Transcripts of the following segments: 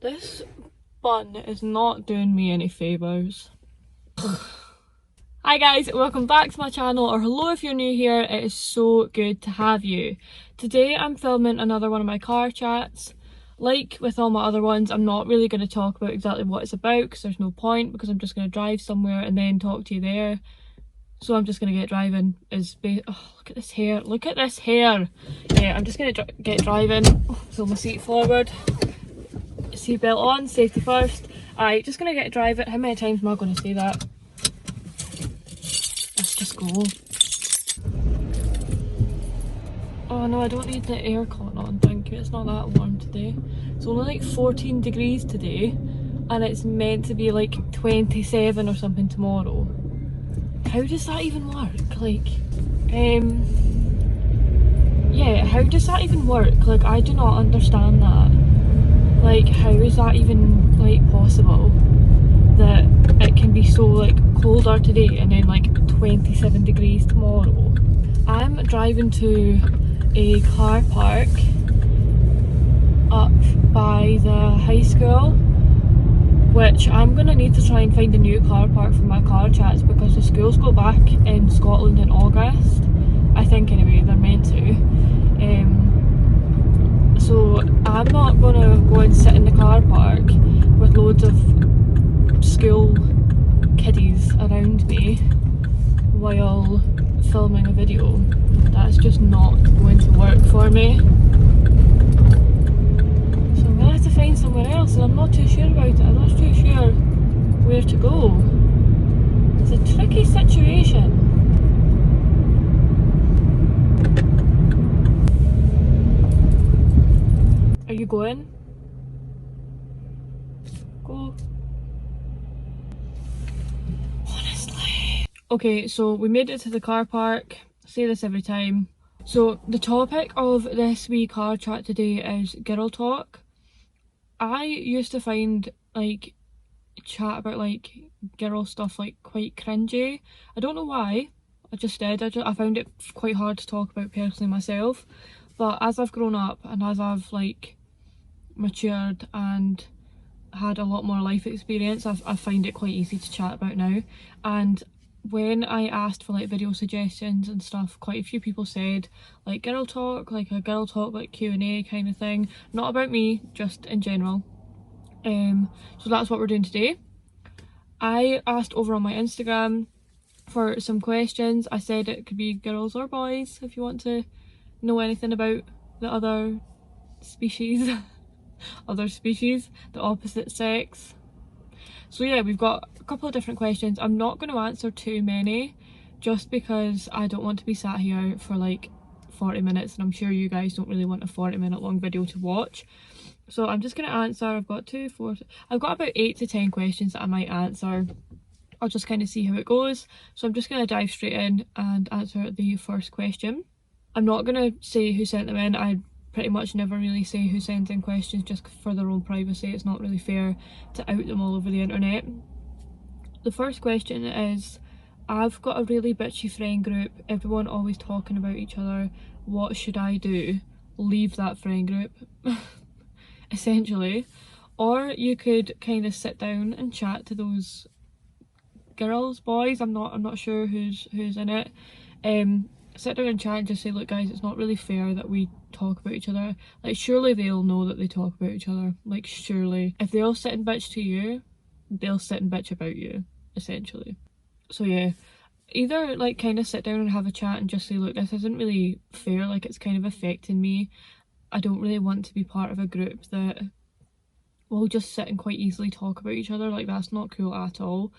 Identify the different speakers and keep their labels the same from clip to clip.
Speaker 1: This bun is not doing me any favours. Hi guys, welcome back to my channel, or hello if you're new here. It is so good to have you. Today I'm filming another one of my car chats. Like with all my other ones, I'm not really going to talk about exactly what it's about because there's no point, because I'm just going to drive somewhere and then talk to you there. So I'm just going to get driving. Oh, look at this hair, look at this hair. Yeah, I'm just going to get driving. Pull my seat forward. Seatbelt on, safety first. Alright, just gonna get driving. How many times am I gonna say that? Let's just go. Oh no, I don't need the aircon on, thank you. It's not that warm today. It's only like 14 degrees today, and it's meant to be like 27 or something tomorrow. How does that even work? Like, yeah, how does that even work? Like, I do not understand that. Like, how is that even like possible that it can be so like colder today and then like 27 degrees tomorrow? I'm driving to a car park up by the high school, which I'm gonna need to try and find a new car park for my car chats because the schools go back in Scotland in August, I think. Anyway, they're meant to. So I'm not gonna go and sit in the car park with loads of school kiddies around me while filming a video. That's just not going to work for me. So I'm gonna have to find somewhere else, and I'm not too sure about it. I'm not too sure where to go. It's a tricky situation. Are you going? Go. Honestly. Okay, so we made it to the car park. I say this every time. So the topic of this wee car chat today is girl talk. I used to find like chat about like girl stuff like quite cringy. I don't know why. I just did. I found it quite hard to talk about personally myself. But as I've grown up and as I've like matured and had a lot more life experience, I find it quite easy to chat about now. And when I asked for like video suggestions and stuff, quite a few people said like girl talk, like a girl talk like Q&A kind of thing. Not about me, just in general. So that's what we're doing today. I asked over on my Instagram for some questions. I said it could be girls or boys if you want to know anything about the other species. The opposite sex. So yeah, we've got a couple of different questions. I'm not going to answer too many just because I don't want to be sat here for like 40 minutes, and I'm sure you guys don't really want a 40-minute long video to watch. So I'm just going to answer, I've got about 8 to 10 questions that I might answer. I'll just kind of see how it goes. So I'm just going to dive straight in and answer the first question. I'm not going to say who sent them in. I pretty much never really say who sends in questions just for their own privacy. It's not really fair to out them all over the internet. The first question is, I've got a really bitchy friend group, everyone always talking about each other. What should I do? Leave that friend group. Essentially. Or you could kind of sit down and chat to those girls, boys, I'm not sure who's in it. Sit down and chat and just say, look guys, it's not really fair that we talk about each other. Like, surely they'll know that they talk about each other. Like, surely. If they'll sit and bitch to you, they'll sit and bitch about you, essentially. So yeah, either like kind of sit down and have a chat and just say, look, this isn't really fair, like it's kind of affecting me. I don't really want to be part of a group that will just sit and quite easily talk about each other. Like, that's not cool at all.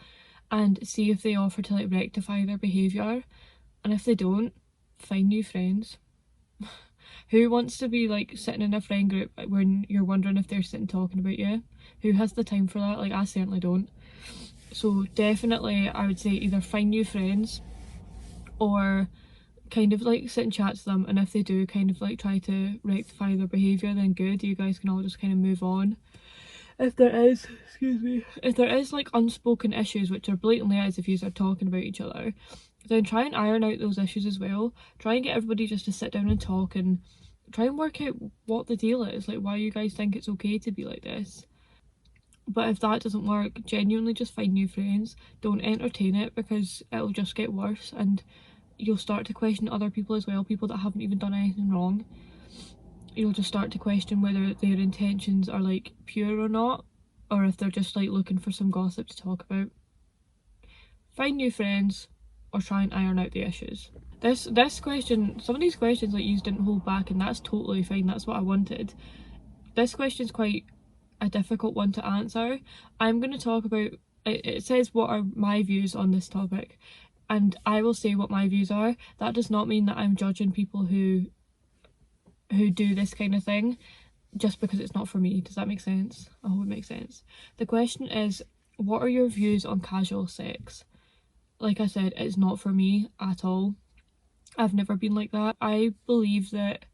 Speaker 1: And see if they offer to like rectify their behaviour, and if they don't, find new friends. Who wants to be like sitting in a friend group when you're wondering if they're sitting talking about you? Who has the time for that? Like, I certainly don't. So definitely I would say either find new friends or kind of like sit and chat to them, and if they do kind of like try to rectify their behaviour, then good, you guys can all just kind of move on. If there is like unspoken issues, which there blatantly is if you are talking about each other, then try and iron out those issues as well. Try and get everybody just to sit down and talk and try and work out what the deal is, like why you guys think it's okay to be like this. But if that doesn't work, genuinely just find new friends. Don't entertain it, because it'll just get worse and you'll start to question other people as well, people that haven't even done anything wrong. You'll just start to question whether their intentions are like pure or not, or if they're just like looking for some gossip to talk about. Find new friends or try and iron out the issues. This question, some of these questions like you didn't hold back, and that's totally fine, that's what I wanted. This question's quite a difficult one to answer. I'm going to talk about, it says what are my views on this topic, and I will say what my views are. That does not mean that I'm judging people who do this kind of thing just because it's not for me. Does that make sense? I hope it makes sense. The question is, what are your views on casual sex? Like I said, it's not for me at all. I've never been like that. I believe that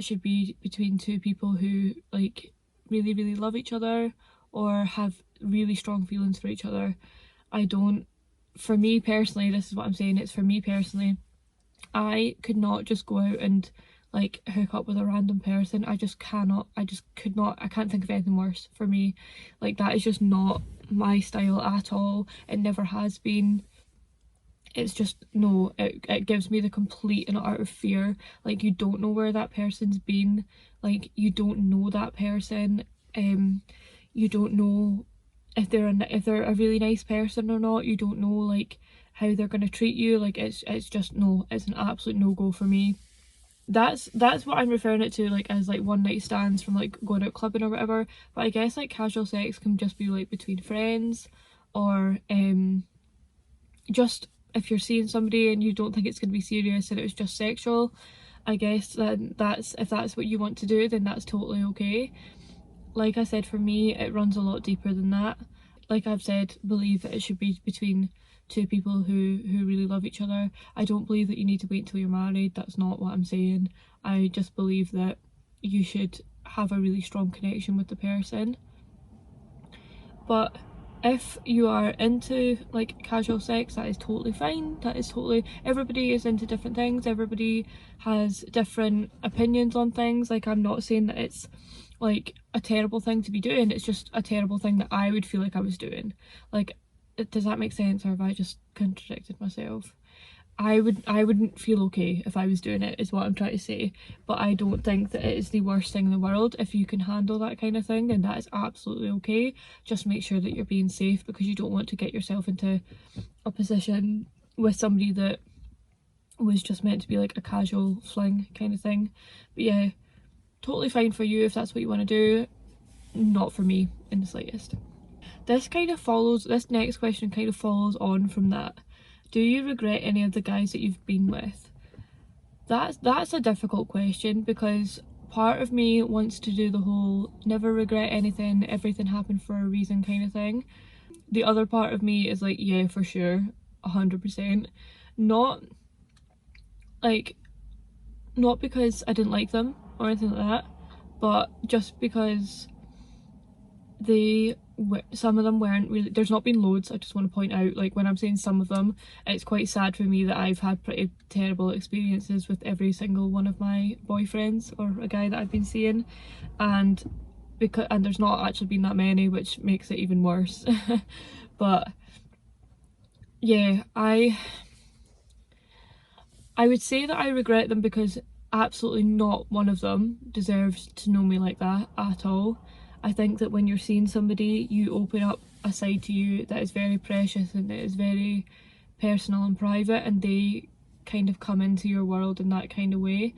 Speaker 1: should be between two people who like really, really love each other or have really strong feelings for each other. I don't, for me personally, this is what I'm saying, it's for me personally, I could not just go out and like hook up with a random person. I just cannot, I just could not, I can't think of anything worse for me. Like that is just not my style at all. It never has been. It's just, no, it gives me the complete and utter fear. Like you don't know where that person's been, like you don't know that person, you don't know if they're a really nice person or not. You don't know like how they're gonna treat you. Like it's just, no, it's an absolute no-go for me. That's what I'm referring it to, like as like one night stands from like going out clubbing or whatever. But I guess like casual sex can just be like between friends, or just if you're seeing somebody and you don't think it's going to be serious and it was just sexual, I guess then that's, if that's what you want to do, then that's totally okay. Like I said, for me it runs a lot deeper than that. Like I've said, believe that it should be between two people who really love each other. I don't believe that you need to wait until you're married. That's not what I'm saying. I just believe that you should have a really strong connection with the person. But if you are into like casual sex, that is totally fine. That is totally, everybody is into different things, everybody has different opinions on things. Like I'm not saying that it's like a terrible thing to be doing, it's just a terrible thing that I would feel like I was doing. Like, does that make sense, or have I just contradicted myself? I wouldn't feel okay if I was doing it, is what I'm trying to say. But I don't think that it is the worst thing in the world. If you can handle that kind of thing, then that is absolutely okay. Just make sure that you're being safe, because you don't want to get yourself into a position with somebody that was just meant to be like a casual fling kind of thing. But yeah, totally fine for you if that's what you want to do. Not for me in the slightest. This next question kind of follows on from that. Do you regret any of the guys that you've been with? That's a difficult question, because part of me wants to do the whole never regret anything, everything happened for a reason kind of thing. The other part of me is like, yeah, for sure, 100%. Not like, not because I didn't like them or anything like that, but just because some of them weren't really, there's not been loads, I just want to point out, like when I'm saying some of them, it's quite sad for me that I've had pretty terrible experiences with every single one of my boyfriends or a guy that I've been seeing, and there's not actually been that many, which makes it even worse. But yeah, I would say that I regret them, because absolutely not one of them deserves to know me like that at all. I think that when you're seeing somebody, you open up a side to you that is very precious and that is very personal and private, and they kind of come into your world in that kind of way.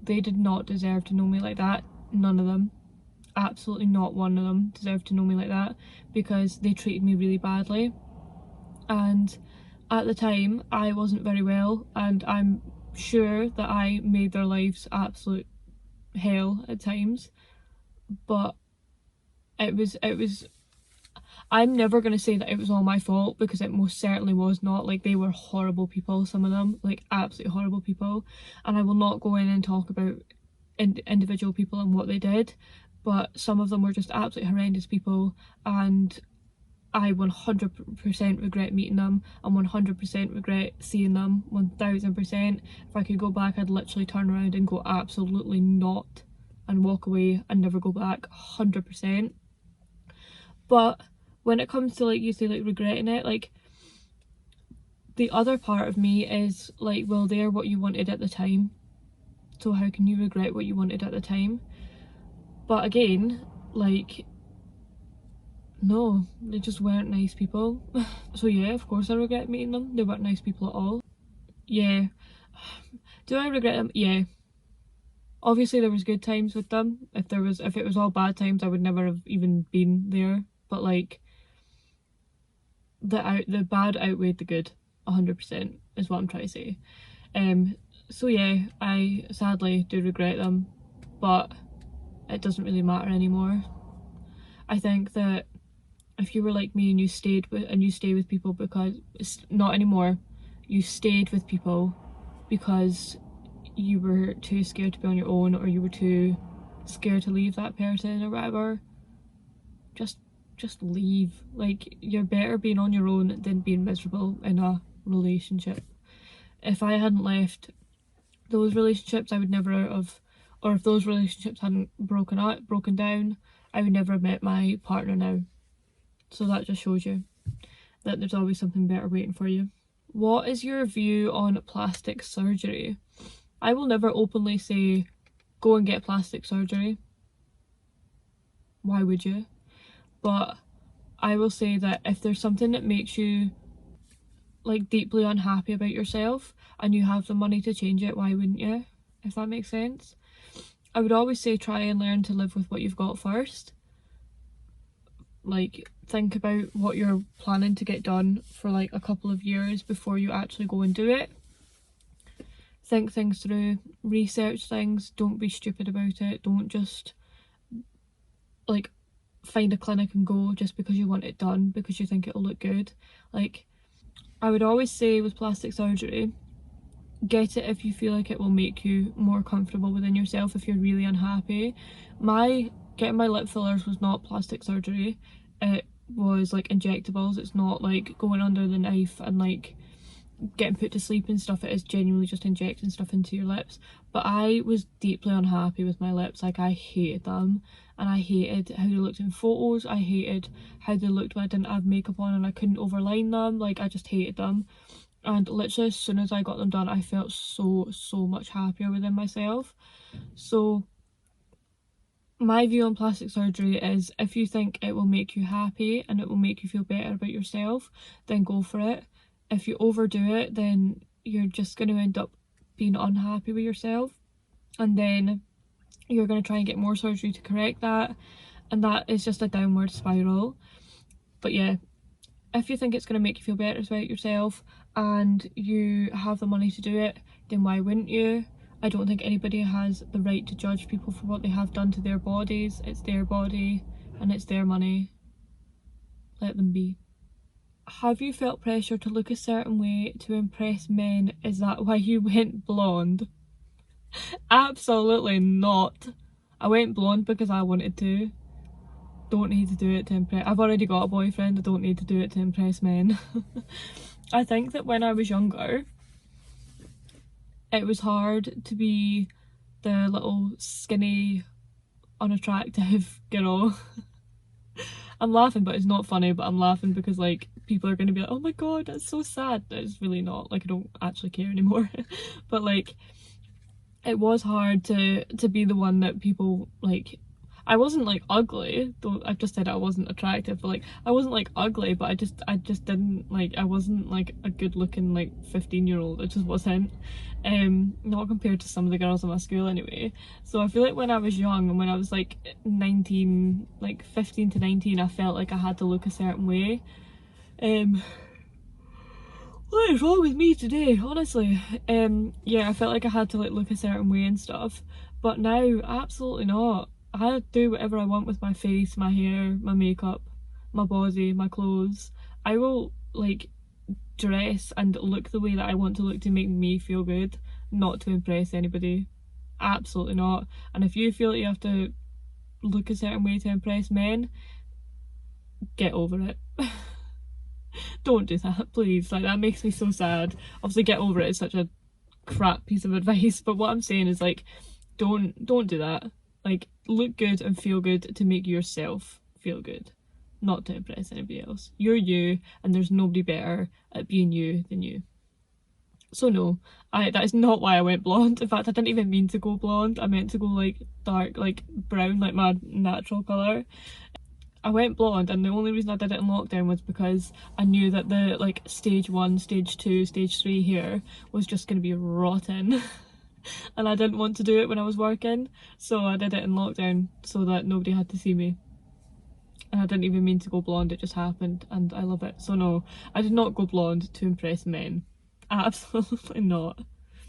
Speaker 1: They did not deserve to know me like that. None of them. Absolutely not one of them deserved to know me like that, because they treated me really badly. And at the time, I wasn't very well, and I'm sure that I made their lives absolute hell at times. But it was I'm never going to say that it was all my fault, because it most certainly was not. Like, they were horrible people, some of them, like absolutely horrible people, and I will not go in and talk about individual people and what they did, but some of them were just absolutely horrendous people, and I 100% regret meeting them, and 100% regret seeing them. 1000%. If I could go back, I'd literally turn around and go absolutely not, and walk away and never go back. 100%. But when it comes to, like, you say, like, regretting it, like, the other part of me is like, well, they're what you wanted at the time, so how can you regret what you wanted at the time? But again, like, no, they just weren't nice people. So yeah, of course I regret meeting them. They weren't nice people at all. Yeah. Do I regret them? Yeah. Obviously there was good times with them. If it was all bad times, I would never have even been there. But like, the bad outweighed the good 100% is what I'm trying to say. So yeah, I sadly do regret them, but it doesn't really matter anymore. I think that if you were like me and you stay with people because it's not anymore, you stayed with people because you were too scared to be on your own, or you were too scared to leave that person or whatever, just leave. Like, you're better being on your own than being miserable in a relationship. If I hadn't left those relationships, I would never have, or if those relationships hadn't broken down, I would never have met my partner now. So that just shows you that there's always something better waiting for you. What is your view on plastic surgery? I will never openly say go and get plastic surgery. Why would you? But I will say that if there's something that makes you like deeply unhappy about yourself and you have the money to change it, why wouldn't you? If that makes sense. I would always say try and learn to live with what you've got first. Like, think about what you're planning to get done for like a couple of years before you actually go and do it. Think things through, research things, don't be stupid about it. Don't just like find a clinic and go just because you want it done because you think it'll look good. Like, I would always say with plastic surgery, get it if you feel like it will make you more comfortable within yourself. If you're really unhappy, getting my lip fillers was not plastic surgery, it was like injectables. It's not like going under the knife and like getting put to sleep and stuff. It is genuinely just injecting stuff into your lips. But I was deeply unhappy with my lips. Like, I hated them, and I hated how they looked in photos. I hated how they looked when I didn't have makeup on and I couldn't overline them. Like, I just hated them. And literally as soon as I got them done, I felt so much happier within myself. So my view on plastic surgery is, if you think it will make you happy and it will make you feel better about yourself, then go for it. If you overdo it, then you're just going to end up being unhappy with yourself, and then you're going to try and get more surgery to correct that, and that is just a downward spiral. But yeah, if you think it's going to make you feel better about yourself and you have the money to do it, then why wouldn't you? I don't think anybody has the right to judge people for what they have done to their bodies. It's their body and it's their money. Let them be. Have you felt pressure to look a certain way to impress men? Is that why you went blonde? Absolutely not. I went blonde because I wanted to. Don't need to do it to impress. I've already got a boyfriend. I don't need to do it to impress men. I think that when I was younger, it was hard to be the little skinny, unattractive girl. I'm laughing, but it's not funny, but I'm laughing because like people are going to be like, oh my god, that's so sad. It's really not. Like, I don't actually care anymore. But like, it was hard to be the one that people like. I wasn't like ugly, though I've just said I wasn't attractive, but like I wasn't like ugly, but I just didn't like, I wasn't like a good looking like 15-year-old. It just wasn't. Not compared to some of the girls in my school anyway. So I feel like when I was young and when I was like 19, like 15 to 19, I felt like I had to look a certain way. What is wrong with me today, honestly? Yeah, I felt like I had to like look a certain way and stuff, but now absolutely not. I do whatever I want with my face, my hair, my makeup, my body, my clothes. I will like dress and look the way that I want to look to make me feel good, not to impress anybody. Absolutely not. And if you feel that you have to look a certain way to impress men, get over it. Don't do that, please. Like, that makes me so sad. Obviously, get over it is such a crap piece of advice, but what I'm saying is like, don't do that. Like, look good and feel good to make yourself feel good. not to impress anybody else. You're you, and there's nobody better at being you than you. So no, that is not why I went blonde. In fact, I didn't even mean to go blonde. I meant to go like dark, like brown, like my natural colour. I went blonde, and the only reason I did it in lockdown was because I knew that the like stage 1, stage 2, stage 3 hair was just going to be rotten. And I didn't want to do it when I was working, so I did it in lockdown so that nobody had to see me. And I didn't even mean to go blonde, it just happened, and I love it. So no, I did not go blonde to impress men. Absolutely not.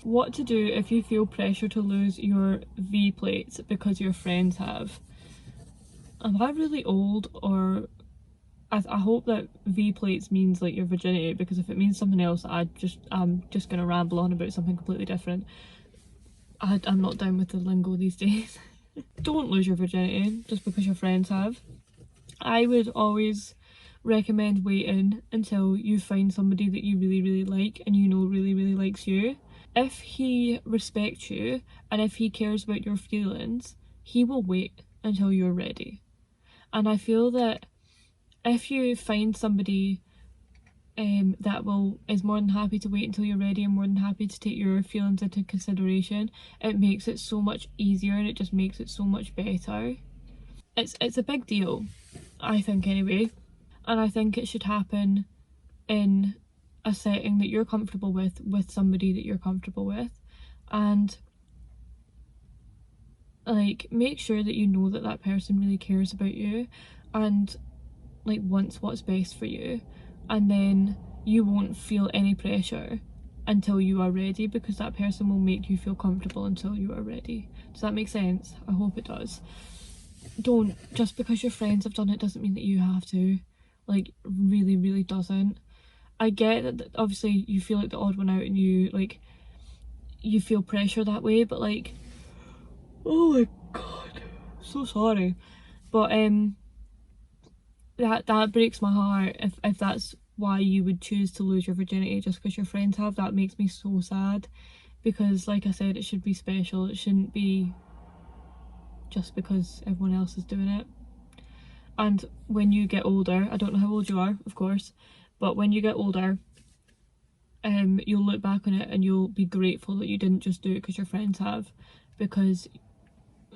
Speaker 1: What to do if you feel pressure to lose your V plates because your friends have? Am I really old, or I hope that V plates means like your virginity, because if it means something else, I'm just gonna ramble on about something completely different. I'm not down with the lingo these days. Don't lose your virginity just because your friends have. I would always recommend waiting until you find somebody that you really, really like and you know really, really likes you. If he respects you and if he cares about your feelings, he will wait until you're ready. And I feel that if you find somebody that is more than happy to wait until you're ready and more than happy to take your feelings into consideration, it makes it so much easier and it just makes it so much better. It's a big deal, I think, anyway, and I think it should happen in a setting that you're comfortable with somebody that you're comfortable with, and like make sure that you know that that person really cares about you and like wants what's best for you, and then you won't feel any pressure until you are ready, because that person will make you feel comfortable until you are ready. Does that make sense? I hope it does. Don't, just because your friends have done it doesn't mean that you have to. Like, really, really doesn't. I get that obviously you feel like the odd one out and you feel pressure that way, but like, oh my god, so sorry. But that breaks my heart if that's why you would choose to lose your virginity just because your friends have. That makes me so sad, because like I said, it should be special. It shouldn't be just because everyone else is doing it. And when you get older, I don't know how old you are, of course, but when you get older, you'll look back on it and you'll be grateful that you didn't just do it because your friends have, because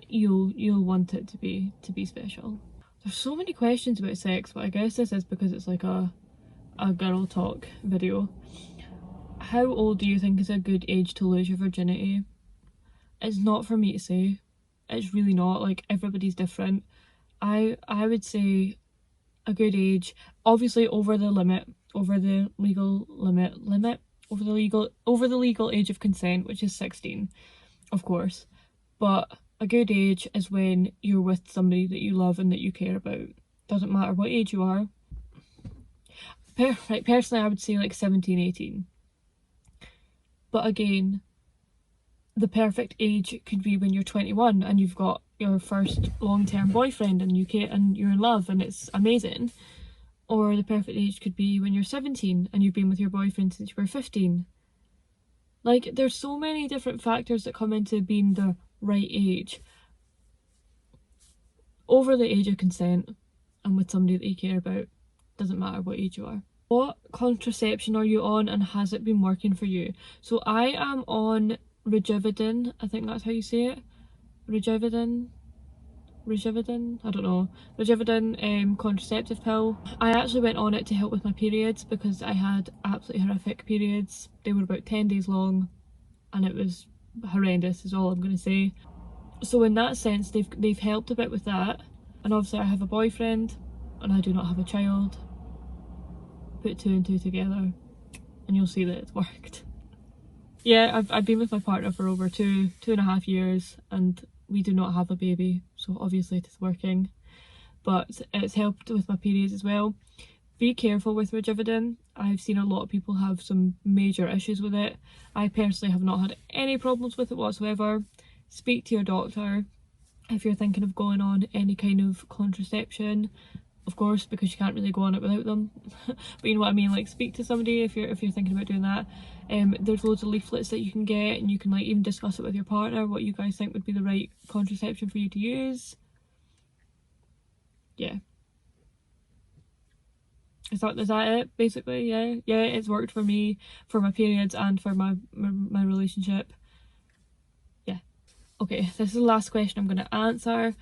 Speaker 1: you'll want it to be special. There's so many questions about sex, but I guess this is because it's like a girl talk video. How old do you think is a good age to lose your virginity? It's not for me to say. It's really not. Like, everybody's different. I would say a good age, obviously over the limit, over the legal over the legal age of consent, which is 16, of course. But a good age is when you're with somebody that you love and that you care about. Doesn't matter what age you are. Personally, I would say like 17, 18. But again, the perfect age could be when you're 21 and you've got your first long-term boyfriend and you're in love and it's amazing. Or the perfect age could be when you're 17 and you've been with your boyfriend since you were 15. Like, there's so many different factors that come into being the right age. Over the age of consent and with somebody that you care about, doesn't matter what age you are. What contraception are you on and has it been working for you? So I am on Rejuvidin, I think that's how you say it. Rejuvidin, I don't know. Rejuvidin contraceptive pill. I actually went on it to help with my periods because I had absolutely horrific periods. They were about 10 days long and it was horrendous is all I'm going to say. So in that sense they've helped a bit with that. And obviously I have a boyfriend and I do not have a child. Put two and two together and you'll see that it's worked. Yeah, I've been with my partner for over 2.5 years and we do not have a baby, so obviously it is working. But it's helped with my periods as well. Be careful with Rejuvidin. I've seen a lot of people have some major issues with it. I personally have not had any problems with it whatsoever. Speak to your doctor if you're thinking of going on any kind of contraception, of course, because you can't really go on it without them. But you know what I mean, like speak to somebody if you're thinking about doing that. There's loads of leaflets that you can get and you can like even discuss it with your partner, what you guys think would be the right contraception for you to use. Yeah. Is that it basically? Yeah, it's worked for me, for my periods and for my relationship. Yeah. Okay, this is the last question I'm going to answer.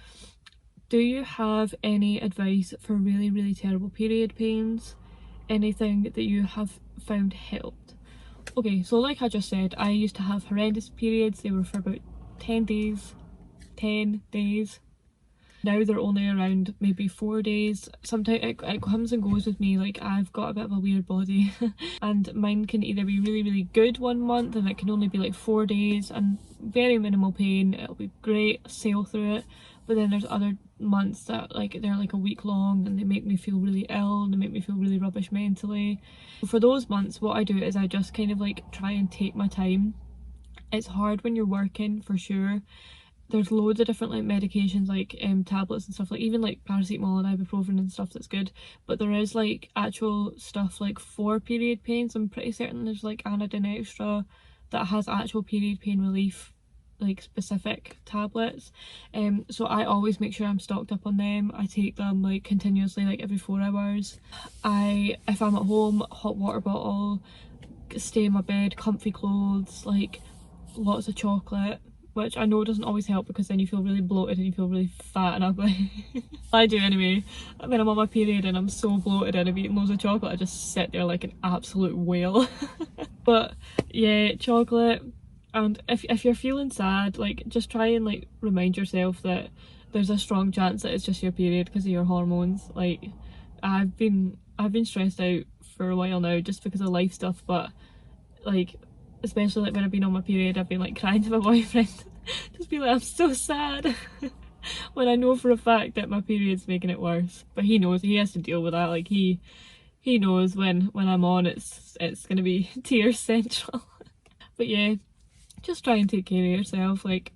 Speaker 1: Do you have any advice for really, really terrible period pains? Anything that you have found helped? Okay, so like I just said, I used to have horrendous periods. They were for about 10 days. 10 days. Now they're only around maybe 4 days. Sometimes it comes and goes with me. Like, I've got a bit of a weird body and mine can either be really, really good one month and it can only be like 4 days and very minimal pain. It'll be great, sail through it. But then there's other months that like they're like a week long and they make me feel really ill and they make me feel really rubbish mentally. For those months, what I do is I just kind of like try and take my time. It's hard when you're working, for sure. There's loads of different like medications, like tablets and stuff, like even like paracetamol and ibuprofen and stuff, that's good. But there is like actual stuff like for period pains. I'm pretty certain there's like Anodin Extra that has actual period pain relief, like specific tablets. So I always make sure I'm stocked up on them. I take them like continuously, like every 4 hours. If I'm at home, hot water bottle, stay in my bed, comfy clothes, like lots of chocolate, which I know doesn't always help because then you feel really bloated and you feel really fat and ugly. I do anyway. When I'm on my period and I'm so bloated and I've eaten loads of chocolate, I just sit there like an absolute whale. But yeah, chocolate. And if you're feeling sad, like just try and like remind yourself that there's a strong chance that it's just your period because of your hormones. Like I've been stressed out for a while now just because of life stuff, but like especially like when I've been on my period, I've been like crying to my boyfriend. Just be like, I'm so sad. When I know for a fact that my period's making it worse. But he knows, he has to deal with that. Like he knows when I'm on it's gonna be tears central. But yeah, just try and take care of yourself. Like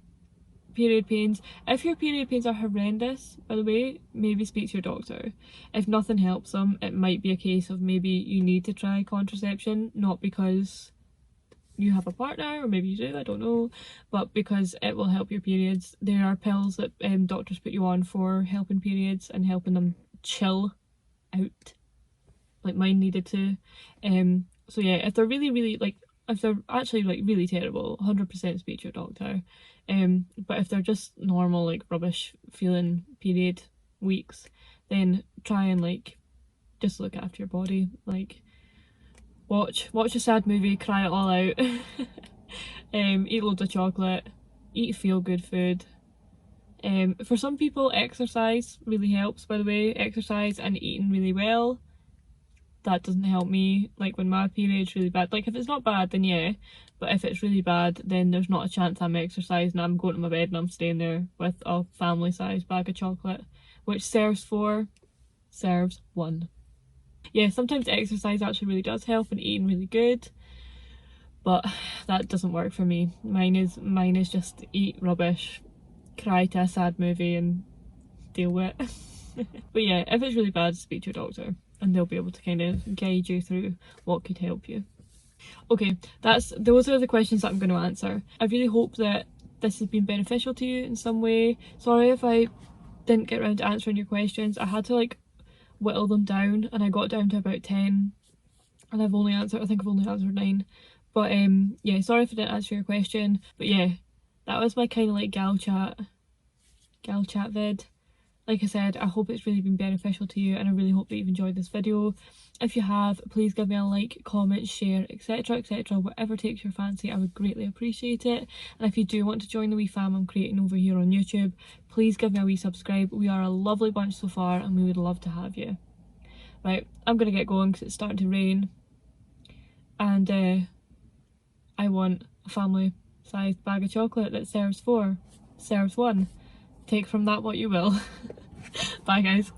Speaker 1: period pains, if your period pains are horrendous, by the way, maybe speak to your doctor. If nothing helps them, it might be a case of maybe you need to try contraception, not because you have a partner, or maybe you do, I don't know, but because it will help your periods. There are pills that doctors put you on for helping periods and helping them chill out, like mine needed to. So yeah, if they're really, really like, if they're actually like really terrible, 100% speak to your doctor. But if they're just normal, like rubbish feeling period weeks, then try and like just look after your body. Like watch a sad movie, cry it all out. Eat loads of chocolate, eat feel good food. For some people, exercise really helps, by the way. Exercise and eating really well. That doesn't help me. Like when my period's really bad, like if it's not bad then yeah, but if it's really bad then there's not a chance I'm exercising. I'm going to my bed and I'm staying there with a family size bag of chocolate, which serves one. Yeah, sometimes exercise actually really does help and eating really good, but that doesn't work for me. Mine is just eat rubbish, cry to a sad movie and deal with it. But yeah, if it's really bad, speak to your doctor and they'll be able to kind of guide you through what could help you. Okay, those are the questions that I'm going to answer. I really hope that this has been beneficial to you in some way. Sorry if I didn't get around to answering your questions. I had to like whittle them down and I got down to about 10 and I think I've only answered 9. But yeah, sorry if I didn't answer your question. But yeah, that was my kind of like gal chat vid. Like I said, I hope it's really been beneficial to you and I really hope that you've enjoyed this video. If you have, please give me a like, comment, share, etc, etc, whatever takes your fancy. I would greatly appreciate it. And if you do want to join the wee fam I'm creating over here on YouTube, please give me a wee subscribe. We are a lovely bunch so far and we would love to have you. Right, I'm gonna get going because it's starting to rain and I want a family sized bag of chocolate that serves 4, serves 1. Take from that what you will. Bye guys.